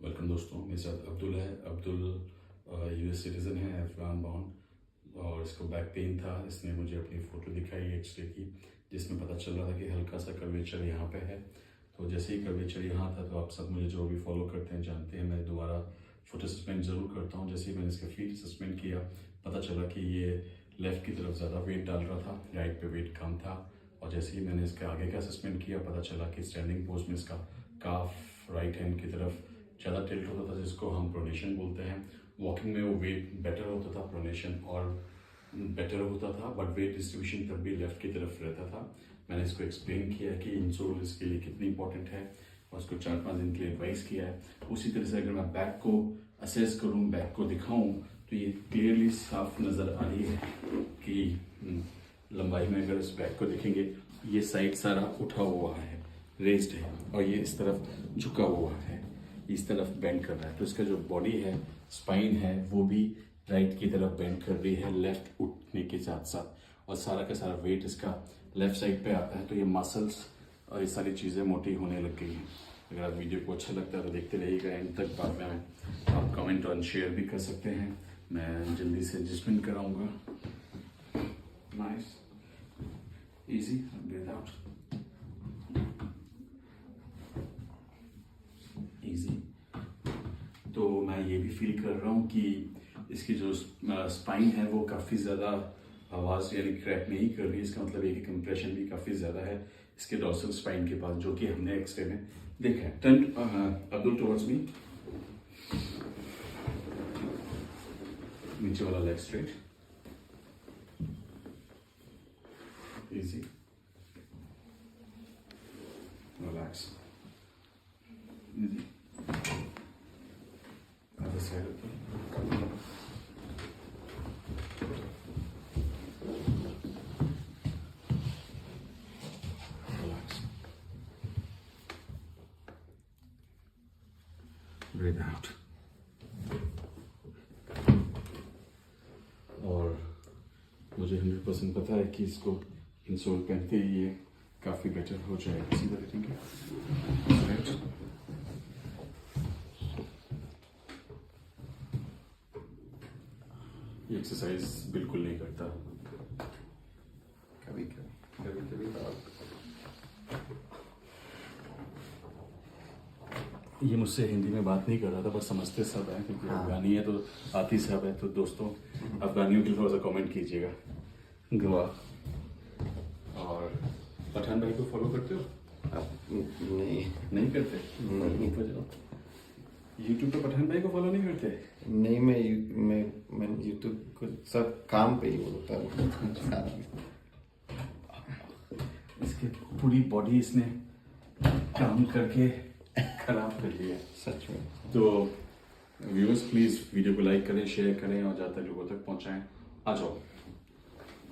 Welcome दोस्तों, मेरे साथ अब्दुल है। अब्दुल यूएस सिटीज़न है, अफगान बाउंड, और इसको बैक पेन था। इसने मुझे अपनी फ़ोटो दिखाई एक्सरे की, जिसमें पता चल रहा था कि हल्का सा कर्वेचर यहाँ पे है। तो जैसे ही कर्वेचर यहाँ था तो आप सब मुझे जो भी फॉलो करते हैं जानते हैं, मैं दोबारा फुट असेसमेंट ज़रूर करता हूँ। जैसे ही मैंने इसका फीट असेसमेंट किया, पता चला कि ये लेफ़्ट की तरफ ज़्यादा वेट डाल रहा था, राइट पे वेट कम था। और जैसे ही मैंने इसका आगे का असेसमेंट किया, पता चला कि स्टैंडिंग पोज में इसका काफ राइट हैंड की तरफ ज़्यादा टिल्ट होता था, जिसको हम प्रोनेशन बोलते हैं। वॉकिंग में वो वेट बेटर होता था, प्रोनेशन और बेटर होता था, बट वेट डिस्ट्रीब्यूशन तब भी लेफ्ट की तरफ रहता था। मैंने इसको एक्सप्लेन किया कि इंसोल इसके लिए कितनी इंपॉर्टेंट है और उसको 4-5 दिन के लिए एडवाइस किया है। उसी तरह से अगर मैं बैक को असेस करूँ, बैक को दिखाऊँ, तो ये क्लियरली साफ नज़र आ रही है कि लंबाई में अगर इस बैक को देखेंगे, ये साइड सारा उठा हुआ है, रेज्ड है, और ये इस तरफ झुका हुआ है, इस तरफ बेंड कर रहा है। तो इसका जो बॉडी है, स्पाइन है, वो भी राइट की तरफ बेंड कर रही है लेफ्ट उठने के साथ साथ, और सारा का सारा वेट इसका लेफ्ट साइड पे आता है। तो ये मसल्स और ये सारी चीज़ें मोटी होने लग गई हैं। अगर आप वीडियो को अच्छा लगता है तो देखते रहिएगा एंड तक। बाद में आप कमेंट और शेयर भी कर सकते हैं, मैं जल्दी से एडजस्टमेंट कराऊंगा। Nice, easy, breathe out, easy. तो मैं ये भी फील कर रहा हूँ कि इसकी जो स्पाइन है वो काफ़ी ज़्यादा आवाज़ यानी क्रैक नहीं कर रही। इसका मतलब है कि कंप्रेशन भी काफ़ी ज़्यादा है इसके डॉर्सल स्पाइन के पास, जो कि हमने एक्सरे में देखा है। टर्न अब्दुल टुवर्ड्स मी, नीचे वाला leg straight, easy, relax, easy. Other side of the relax. Breathe out. और मुझे 100% पता है कि इसको इंसोल पहनते ही ये काफ़ी बेटर हो जाएगा। सीधा देखेंगे, राइट। ये एक्सरसाइज बिल्कुल नहीं करता, कभी कभी ये मुझसे हिंदी में बात नहीं कर रहा था, पर समझते सब हैं क्योंकि अफगानी है तो आती सब है। तो दोस्तों, अफगानियों के लिए थोड़ा सा कमेंट कीजिएगा। गवाह और पठान भाई को फॉलो करते हो? नहीं करते? नहीं। यूट्यूब पे पठान भाई को फॉलो नहीं करते? नहीं, मैं यूट्यूब को सब काम पे ही बोलता हूँ। इसके पूरी बॉडी इसने काम करके खराब कर लिया, सच में। तो व्यूअर्स प्लीज़ वीडियो को लाइक करें, शेयर करें और ज़्यादातर लोगों तक पहुँचाएं। आ जाओ।